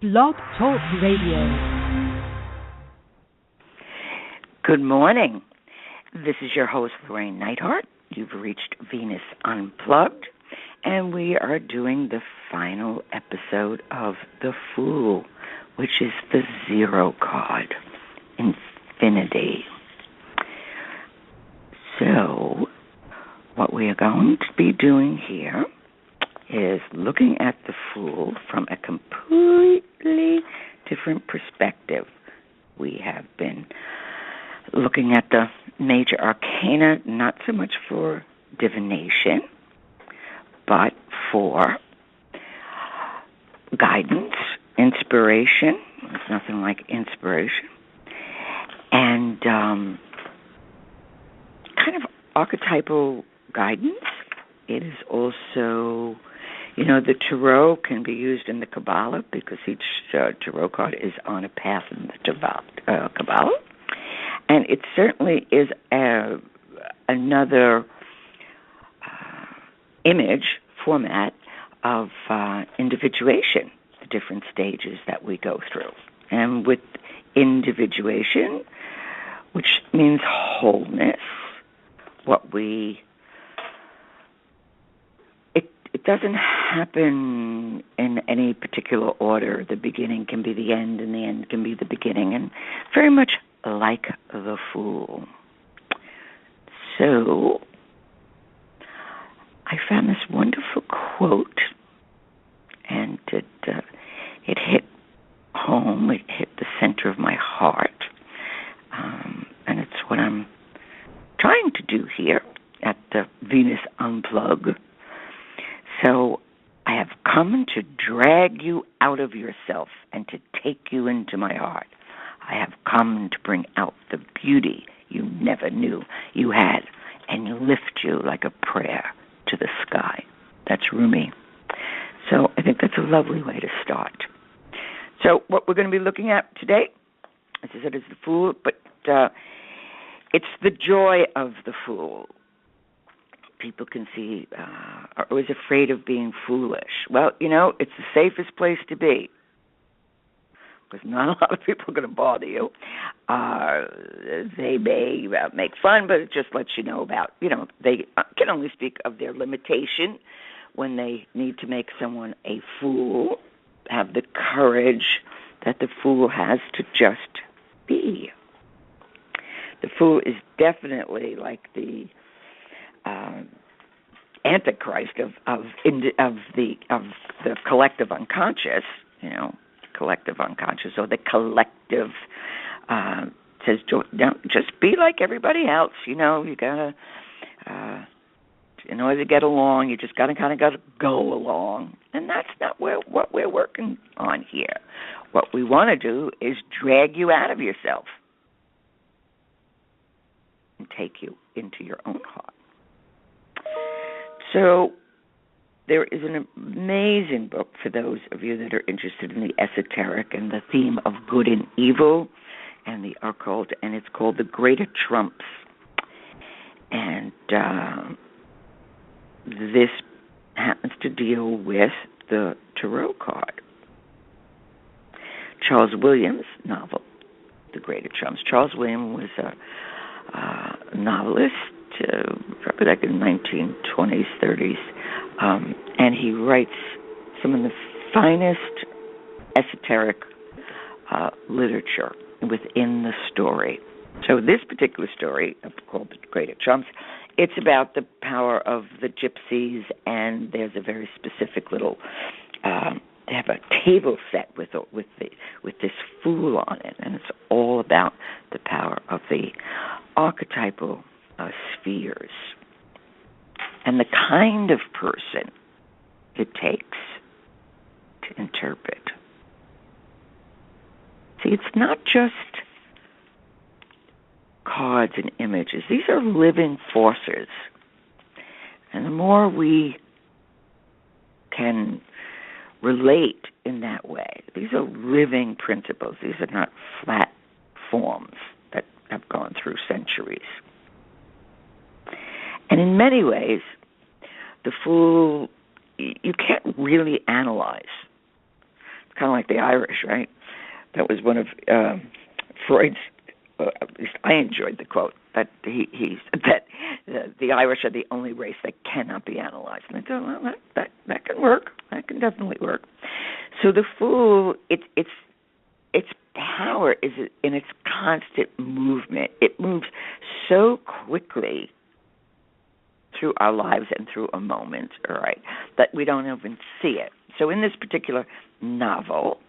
Blog Talk Radio. Good morning. This is your host, Llorraine Neithardt. You've reached Venus Unplugged, and we are doing the final episode of The Fool, which is the zero card, Infinity. So, what we are going to be doing here is looking at the Fool from a completely different perspective. We have been looking at the major arcana, not so much for divination, but for guidance, inspiration. There's nothing like inspiration. And kind of archetypal guidance. It is also, the tarot can be used in the Kabbalah because each tarot card is on a path in the Kabbalah. And it certainly is another image, format of individuation, the different stages that we go through. And with individuation, which means wholeness, it doesn't happen in any particular order. The beginning can be the end, and the end can be the beginning, and very much like the Fool. So, I found this wonderful quote, and it hit home. It hit the center of my heart, and it's what I'm trying to do here at the Venus Unplugged. So, I have come to drag you out of yourself and to take you into my heart. I have come to bring out the beauty you never knew you had and lift you like a prayer to the sky. That's Rumi. So I think that's a lovely way to start. So what we're going to be looking at today, as I said, is the Fool, but it's the joy of the Fool. People can see, are always afraid of being foolish. Well, it's the safest place to be, because not a lot of people are going to bother you. They may make fun, but it just lets you know about, they can only speak of their limitation when they need to make someone a fool, have the courage that the Fool has to just be. The Fool is definitely like the Antichrist of the collective unconscious, collective unconscious, or the collective says, don't just be like everybody else. You gotta, in order to get along, you just gotta go along, and that's not what we're working on here. What we want to do is drag you out of yourself and take you into your own heart. So there is an amazing book for those of you that are interested in the esoteric and the theme of good and evil and the occult, and it's called The Greater Trumps. And this happens to deal with the tarot card. Charles Williams' novel, The Greater Trumps. Charles Williams was a novelist, probably like in the 1920s, 30s, and he writes some of the finest esoteric literature within the story. So this particular story, called The Greater Trumps, it's about the power of the gypsies, and there's a very specific little, they have a table set with this Fool on it, and it's all about the power of the archetypal spheres and the kind of person it takes to interpret. See, it's not just cards and images. These are living forces. And the more we can relate in that way, these are living principles. These are not flat forms that have gone through centuries. And in many ways, the Fool, you can't really analyze. kind of like the Irish, right? That was one of Freud's. At least I enjoyed the quote that the Irish are the only race that cannot be analyzed. And I thought, well, that can work. That can definitely work. So the Fool, its power is in its constant movement. It moves so quickly through our lives and through a moment, all right, that we don't even see it. So in this particular novel,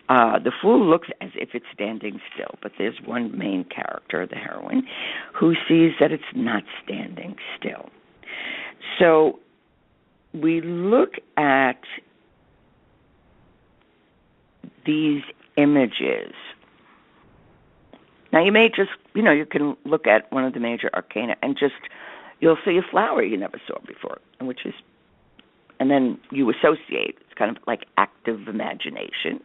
the Fool looks as if it's standing still, but there's one main character, the heroine, who sees that it's not standing still. So we look at these images. Now, you may just, you can look at one of the major arcana and you'll see a flower you never saw before, and then you associate. It's kind of like active imagination,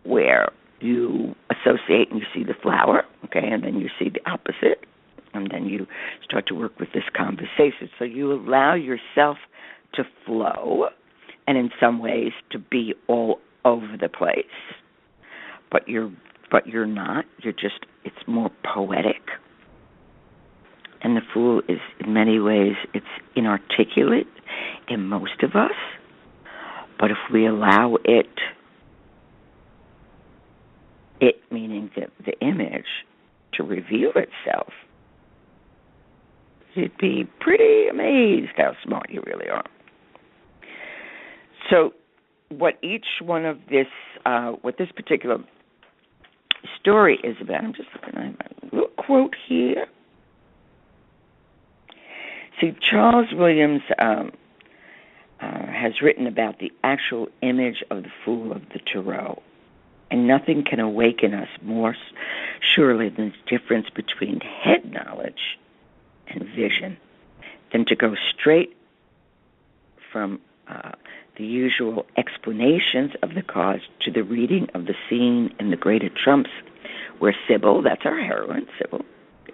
where you associate and you see the flower, okay, and then you see the opposite, and then you start to work with this conversation. So you allow yourself to flow, and in some ways to be all over the place, but you're not. It's more poetic. And the Fool is, in many ways, it's inarticulate in most of us. But if we allow it meaning the image, to reveal itself, you'd be pretty amazed how smart you really are. So what each one of what this particular story is about, I'm just looking at my little quote here. See, Charles Williams has written about the actual image of the Fool of the Tarot, and nothing can awaken us more surely than the difference between head knowledge and vision than to go straight from the usual explanations of the cards to the reading of the scene in The Greater Trumps, where Sybil, that's our heroine, Sybil,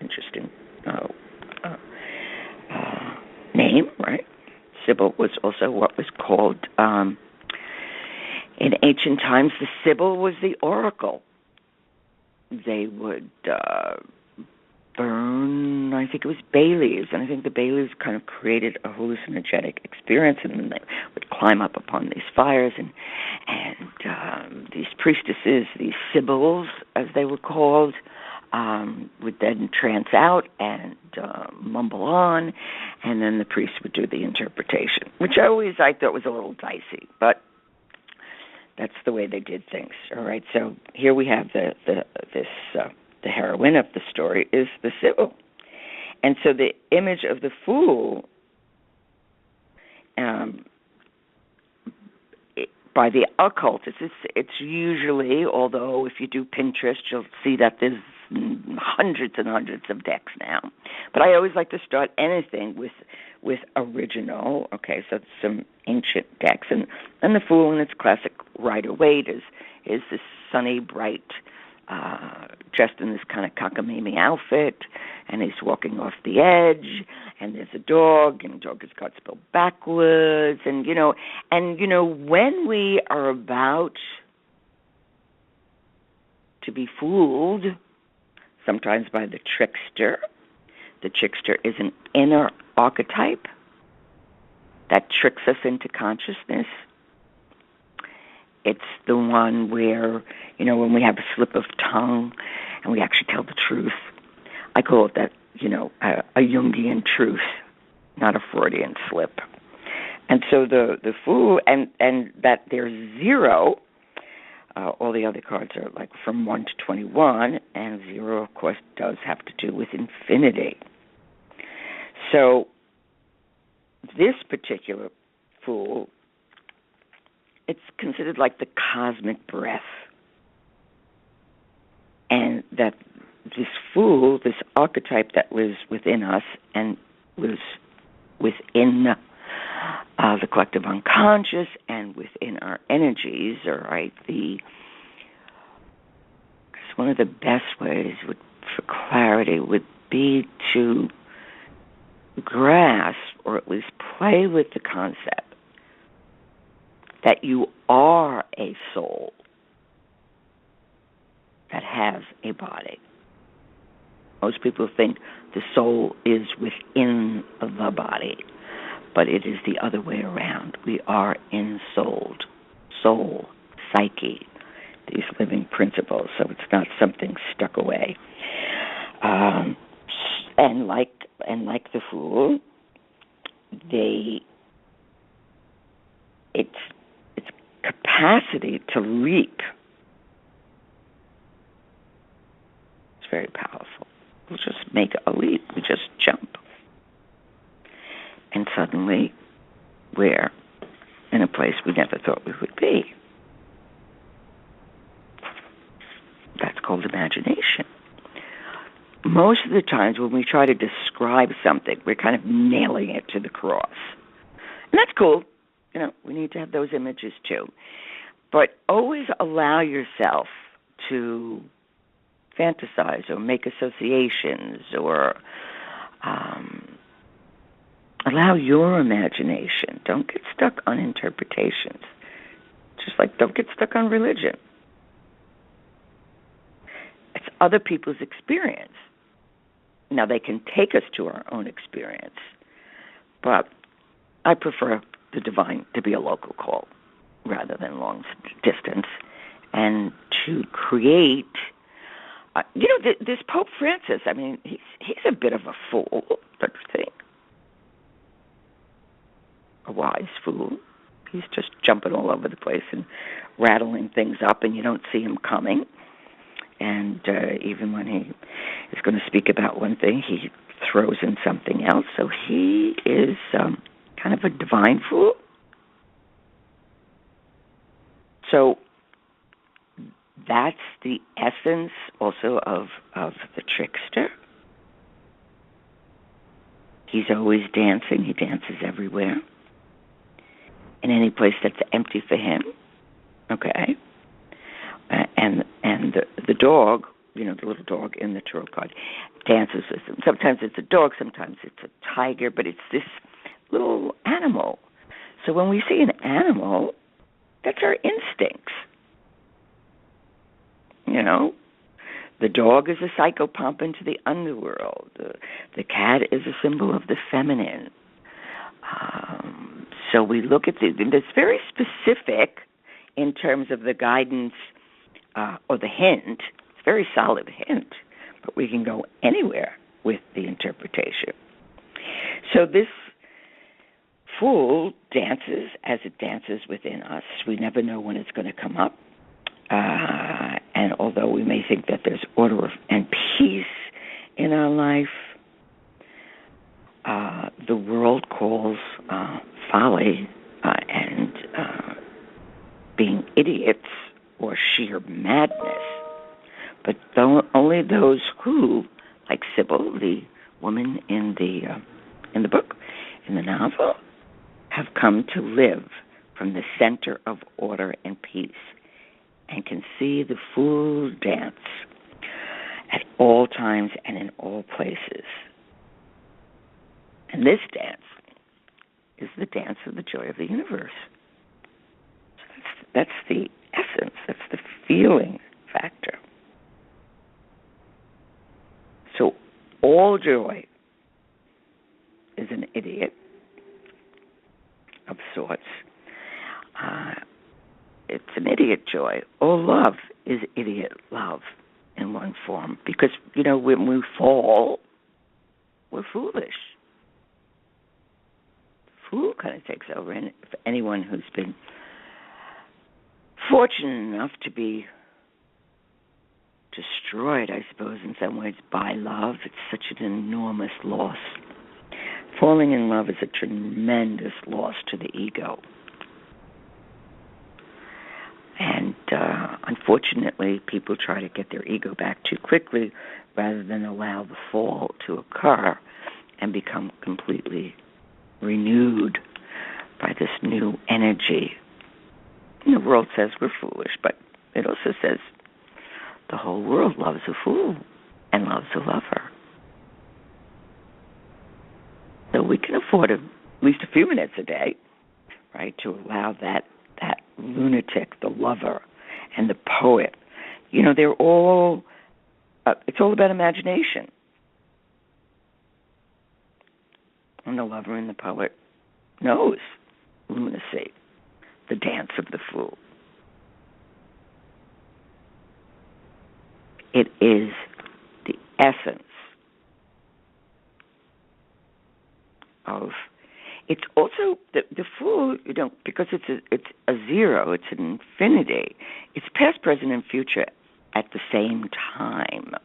interesting name, right? Sybil was also what was called, in ancient times, the Sybil was the oracle. They would burn, I think it was bay leaves, and I think the bay leaves kind of created a hallucinogenic experience, and then they would climb up upon these fires, and these priestesses, these Sibyls, as they were called, would then trance out and mumble on, and then the priest would do the interpretation, which I thought was a little dicey, but that's the way they did things. All right, so here we have the heroine of the story is the Sybil, and so the image of the Fool, by the occultists, it's usually, although if you do Pinterest, you'll see that there's hundreds and hundreds of decks now. But I always like to start anything with original. Okay, so some ancient decks, and the Fool in its classic Rider-Waite is this sunny, bright, dressed in this kind of cockamamie outfit, and he's walking off the edge, and there's a dog, and the dog is got spelled backwards, and when we are about to be fooled, sometimes by the trickster is an inner archetype that tricks us into consciousness. It's the one where, when we have a slip of tongue and we actually tell the truth. I call it that, a Jungian truth, not a Freudian slip. And so the Fool, and that there's 0, all the other cards are like from 1 to 21, and 0, of course, does have to do with infinity. So this particular Fool, it's considered like the cosmic breath. And that this Fool, this archetype that was within us and was within the collective unconscious and within our energies, all right, one of the best ways for clarity would be to grasp, or at least play with the concept that you are a soul that has a body. Most people think the soul is within the body, but it is the other way around. We are ensouled. Soul, psyche, these living principles, so it's not something stuck away. And like the Fool, its capacity to leap is very powerful. We'll just make a leap. We just jump. And suddenly we're in a place we never thought we would be. That's called imagination. Most of the times when we try to describe something, we're kind of nailing it to the cross. And that's cool. We need to have those images too. But always allow yourself to fantasize or make associations or allow your imagination. Don't get stuck on interpretations. Just like don't get stuck on religion. It's other people's experience. Now, they can take us to our own experience, but I prefer the divine to be a local call rather than long distance, and to create. This Pope Francis, I mean, he's a bit of a fool, don't you think? A wise fool. He's just jumping all over the place and rattling things up, and you don't see him coming. And even when he is going to speak about one thing, he throws in something else. So he is kind of a divine fool. So that's the essence also of the trickster. He's always dancing. He dances everywhere. In any place that's empty for him. Okay. And the dog, the little dog in the tarot card, dances with him. Sometimes it's a dog, sometimes it's a tiger, but it's this little animal. So when we see an animal, that's our instincts. The dog is a psychopomp into the underworld. The cat is a symbol of the feminine. So we look at it's very specific in terms of the guidance or the hint. It's a very solid hint, but we can go anywhere with the interpretation. So this Fool dances as it dances within us. We never know when it's going to come up. And although we may think that there's order and peace in our life, the world calls folly and being idiots or sheer madness. But only those who, like Sybil, the woman in the book, in the novel, have come to live from the center of order and peace and can see the Fool dance at all times and in all places. And this dance is the dance of the joy of the universe. So that's the essence. That's the feeling factor. So all joy is an idiot of sorts. It's an idiot joy. All love is idiot love in one form. Because, when we fall, we're foolish. Fool kind of takes over. And for anyone who's been fortunate enough to be destroyed, I suppose, in some ways, by love, it's such an enormous loss. Falling in love is a tremendous loss to the ego. And unfortunately, people try to get their ego back too quickly rather than allow the fall to occur and become completely renewed by this new energy. And the world says we're foolish, but it also says the whole world loves a fool and loves a lover. So we can afford at least a few minutes a day, right, to allow that lunatic, the lover, and the poet. They're all, it's all about imagination. And the lover and the poet knows lunacy, the dance of the fool. It is the essence of. It's also the fool. Because it's a zero. It's an infinity. It's past, present, and future at the same time.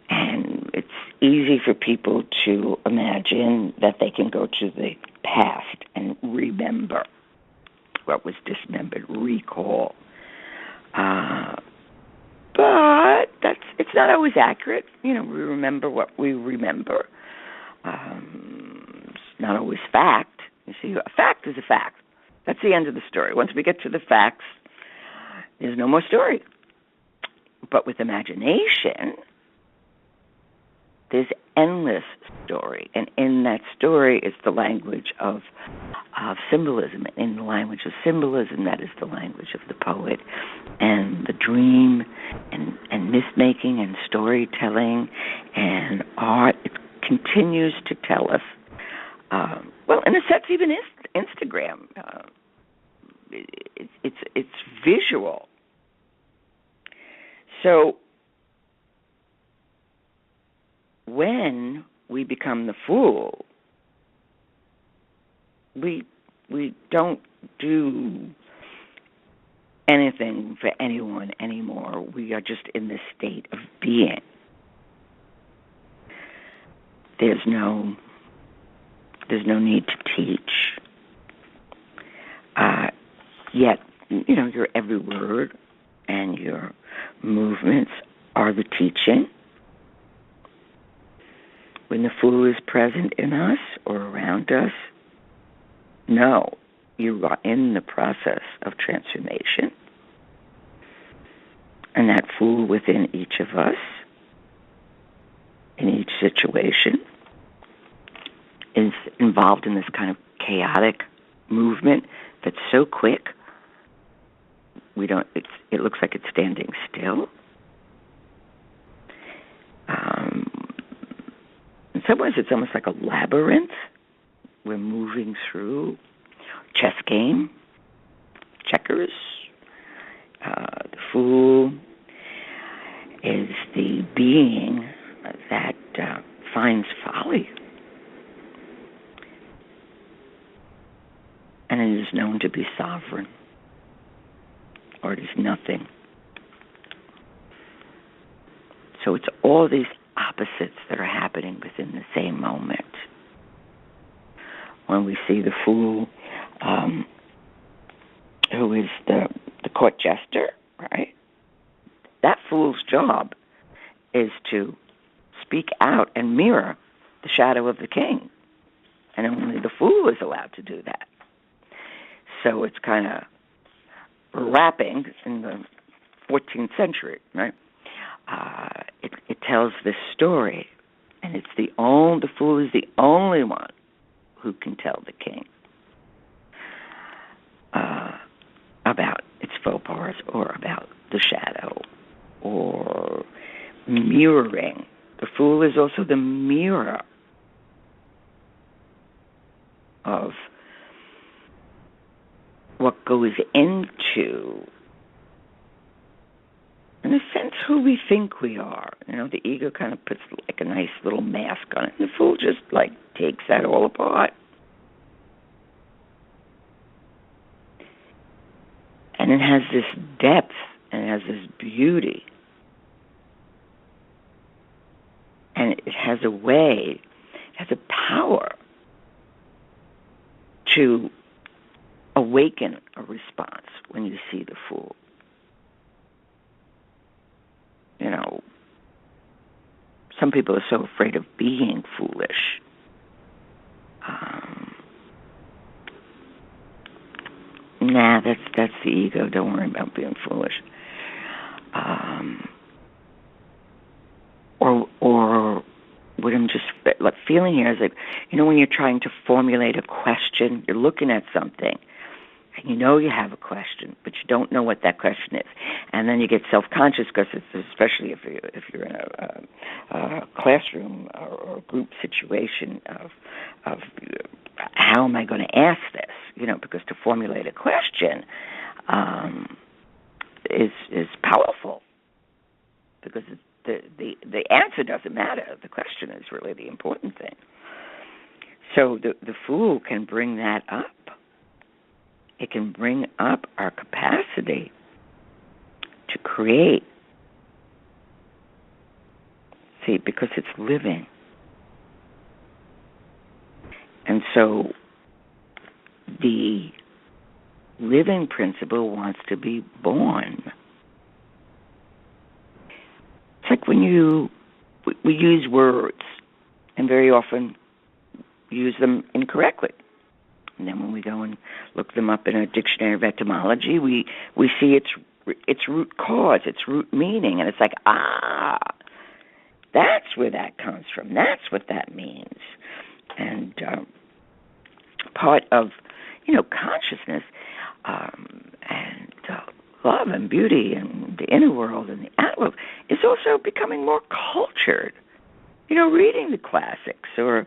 And it's easy for people to imagine that they can go to the past and remember what was dismembered, recall. But it's not always accurate. We remember what we remember. It's not always fact. You see, a fact is a fact. That's the end of the story. Once we get to the facts, there's no more story. But with imagination, there's endless story. And in that story is the language of symbolism. In the language of symbolism, that is the language of the poet. And the dream and myth-making and storytelling and art, it continues to tell us, in a sense, even Instagram, it's visual. So when we become the fool, we don't do anything for anyone anymore. We are just in this state of being. There's no need to teach. Yet, your every word and your movements are the teaching. When the fool is present in us or around us, no, you are in the process of transformation. And that fool within each of us, in each situation, is involved in this kind of chaotic movement that's so quick, it looks like it's standing still. In some ways, it's almost like a labyrinth. We're moving through chess game, checkers. The fool is the being that finds folly. And it is known to be sovereign, or it is nothing. So it's all these opposites that are happening within the same moment. When we see the fool, who is the court jester, right? That fool's job is to speak out and mirror the shadow of the king. And only the fool is allowed to do that. So it's kind of rapping in the 14th century, right? It tells this story, and the fool is the only one who can tell the king about its faux pas or about the shadow or mirroring. The fool is also the mirror of what goes into, in a sense, who we think we are. The ego kind of puts like a nice little mask on it. And the fool just takes that all apart. And it has this depth and it has this beauty. And it has a way, it has a power to awaken a response when you see the fool. Some people are so afraid of being foolish. That's the ego. Don't worry about being foolish. Or what I'm just feeling here is like, when you're trying to formulate a question, you're looking at something, and you have a question, but you don't know what that question is, and then you get self-conscious because especially if you're in a classroom or group situation of how am I going to ask this? Because to formulate a question is powerful, because the answer doesn't matter. The question is really the important thing. So the Fool can bring that up. It can bring up our capacity to create. See, because it's living. And so the living principle wants to be born. It's like when we use words, and very often use them incorrectly. And then when we go and look them up in a dictionary of etymology, we see its root cause, its root meaning, and it's like, that's where that comes from. That's what that means. And part of, consciousness and love and beauty and the inner world and the outer world is also becoming more cultured. Reading the classics or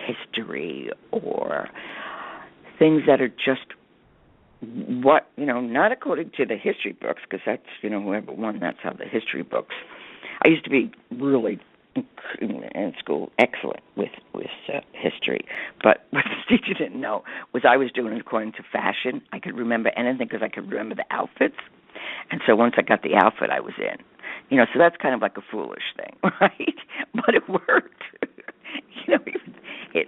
history or things that are just not according to the history books, because that's, whoever won, that's how the history books. I used to be really in school excellent with history, but what the teacher didn't know was I was doing it according to fashion. I could remember anything because I could remember the outfits, and so once I got the outfit, I was in. So that's kind of like a foolish thing, right? But it worked.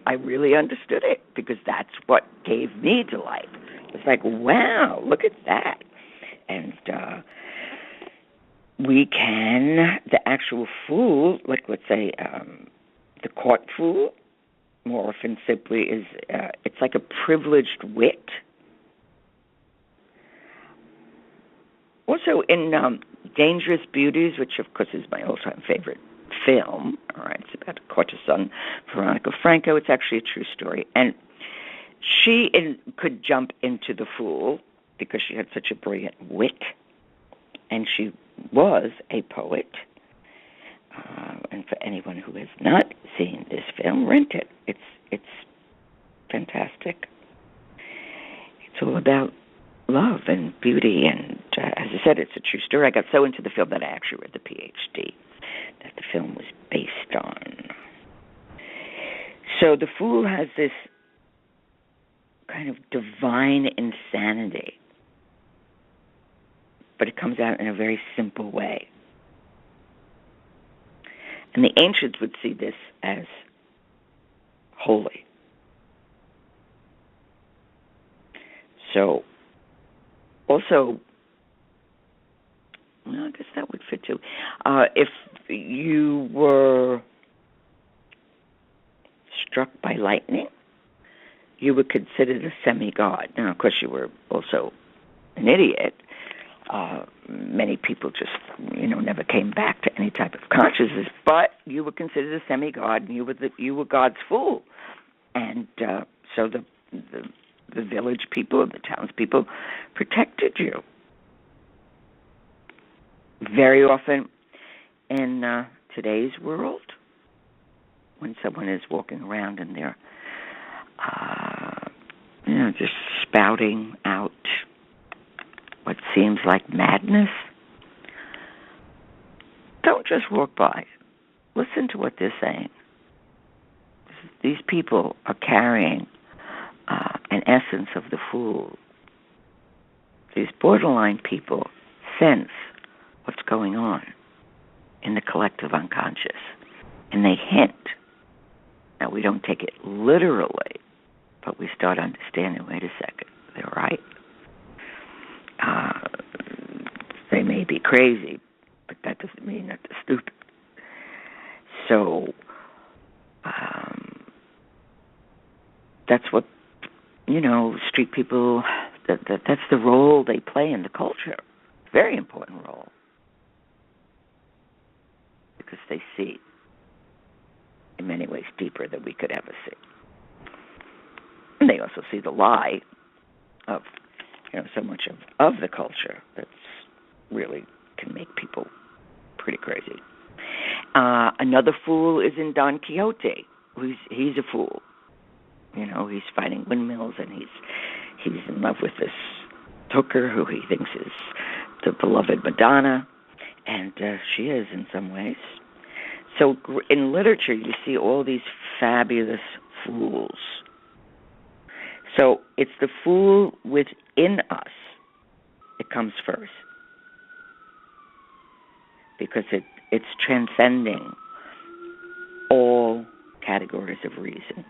I really understood it because that's what gave me delight. It's like, wow, look at that. And we can, the actual Fool, like let's say the court fool, more often simply is, it's like a privileged wit. Also in Dangerous Beauties, which of course is my all-time favorite film, all right, it's about a courtesan, Veronica Franco. It's actually a true story. And she could jump into the Fool because she had such a brilliant wit, and she was a poet. And for anyone who has not seen this film, rent it. It's fantastic. It's all about love and beauty, and as I said, it's a true story. I got so into the film that I actually read the PhD that the film was based on. So the Fool has this kind of divine insanity, but it comes out in a very simple way. And the ancients would see this as holy. So, also, I guess that would fit too. If you were struck by lightning, you were considered a semi-god. Now, of course, you were also an idiot. Many people just, never came back to any type of consciousness, but you were considered a semi-god, and you were God's fool. And so the village people, the townspeople protected you. Very often in today's world, when someone is walking around and they're, just spouting out what seems like madness, don't just walk by. Listen to what they're saying. These people are carrying an essence of the Fool. These borderline people sense what's going on in the collective unconscious, and they hint. Now, we don't take it literally, but we start understanding, wait a second, they're right. They may be crazy, but that doesn't mean that they're stupid. So, that's what, street people, that's the role they play in the culture. Very important role. Because they see. in many ways deeper than we could ever see. And they also see the lie of, so much of the culture that's really can make people pretty crazy. Another fool is in Don Quixote. He's a fool. He's fighting windmills, and he's in love with this hooker who he thinks is the beloved Madonna, and she is in some ways. So in literature, you see all these fabulous fools. So it's the fool within us. It comes first, because it's transcending all categories of reason,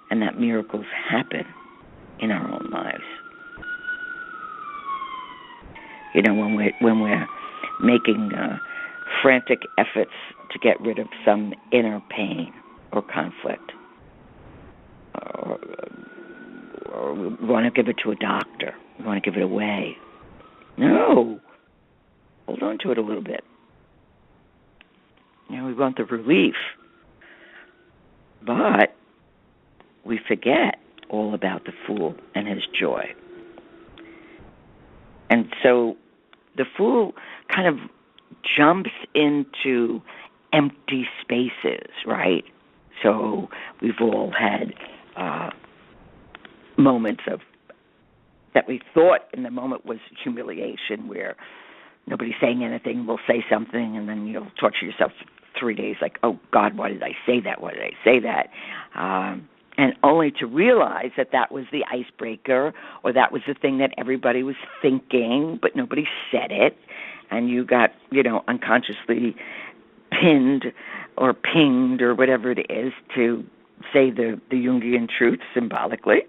and that miracles happen in our own lives. When we're making frantic efforts to get rid of some inner pain or conflict, or we want to give it to a doctor, we want to give it away. No, hold on to it a little bit. We want the relief, but we forget all about the fool and his joy. And so the fool kind of jumps into empty spaces, right? So we've all had moments that we thought in the moment was humiliation, where nobody's saying anything, we'll say something, and then you'll torture yourself for 3 days, like, oh, God, why did I say that? Why did I say that? And only to realize that was the icebreaker, or that was the thing that everybody was thinking, but nobody said it, and you got, unconsciously pinned or pinged or whatever it is to say the Jungian truth symbolically.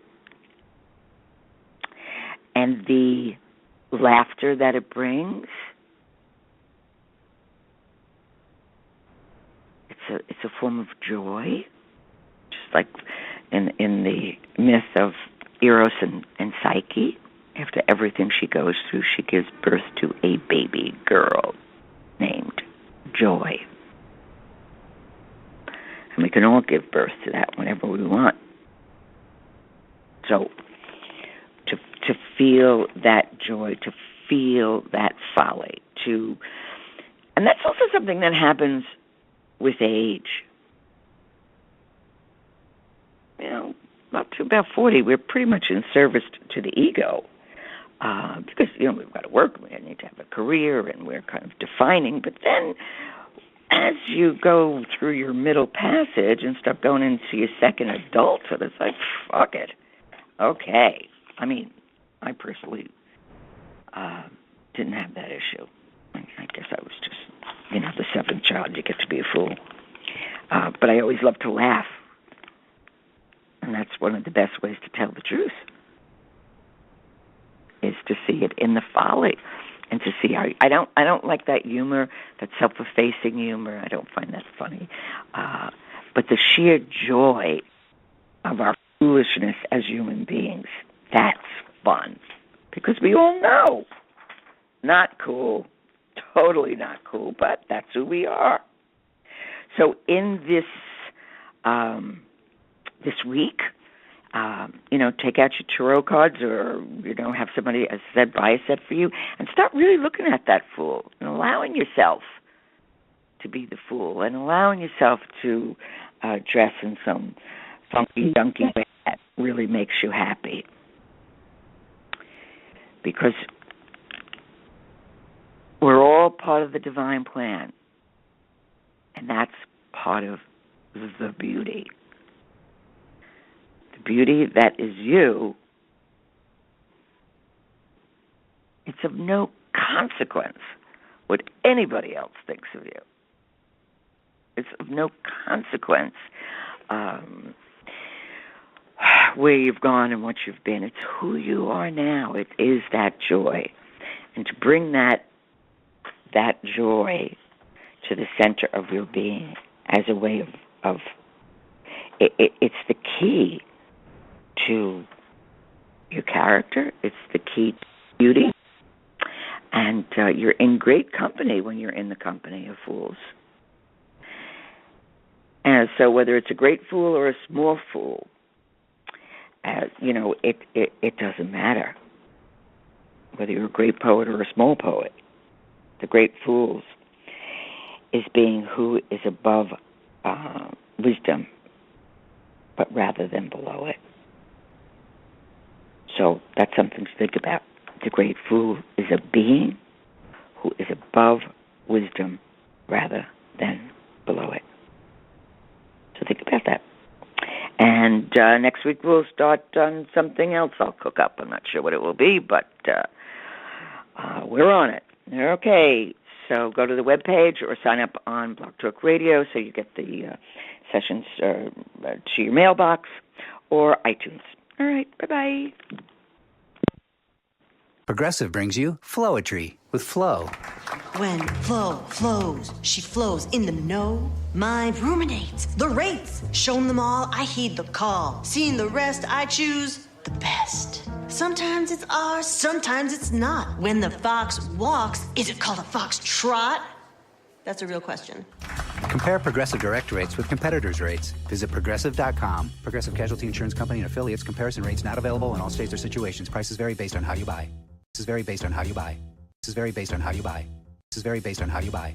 And the laughter that it brings, it's a form of joy, just like in the myth of Eros and Psyche. After everything she goes through, she gives birth to a baby girl named Joy. And we can all give birth to that whenever we want. So to feel that joy, to feel that folly, and that's also something that happens with age. Up to about 40, we're pretty much in service to the ego, because we've got to work, we need to have a career, and we're kind of defining. But then, as you go through your middle passage and start going into your second adulthood, it's like, fuck it, okay. I personally didn't have that issue. I guess I was just, the seventh child. You get to be a fool. But I always loved to laugh. And that's one of the best ways to tell the truth, is to see it in the folly, and to see how I don't like that humor, that self-effacing humor. I don't find that funny. But the sheer joy of our foolishness as human beings, that's fun. Because we all know, not cool, totally not cool, but that's who we are. So in this week, take out your tarot cards, or, have somebody, as I said, buy a set for you, and start really looking at that fool and allowing yourself to be the fool, and allowing yourself to dress in some funky, dunky way that really makes you happy. Because we're all part of the divine plan, and that's part of the beauty. The beauty that is you, it's of no consequence what anybody else thinks of you. It's of no consequence where you've gone and what you've been. It's who you are now. It is that joy. And to bring that joy to the center of your being as a way of it's the key to your character. It's the key to beauty. And you're in great company when you're in the company of fools. And so whether it's a great fool or a small fool, it doesn't matter. Whether you're a great poet or a small poet, the great fools is being who is above wisdom, but rather than below it. So that's something to think about. The great fool is a being who is above wisdom rather than below it. So think about that. And next week we'll start on something else I'll cook up. I'm not sure what it will be, but we're on it. Okay, so go to the webpage or sign up on Blog Talk Radio so you get the sessions to your mailbox or iTunes. All right, bye-bye. Progressive brings you Flowetry with Flo. When Flo flows, she flows in the know. Mind ruminates the rates. Shown them all, I heed the call. Seeing the rest, I choose the best. Sometimes it's ours, sometimes it's not. When the fox walks, is it called a fox trot? That's a real question. Compare Progressive Direct rates with competitors' rates. Visit Progressive.com. Progressive Casualty Insurance Company and affiliates. Comparison rates not available in all states or situations. Prices vary based on how you buy. This is very based on how you buy. This is very based on how you buy. This is very based on how you buy.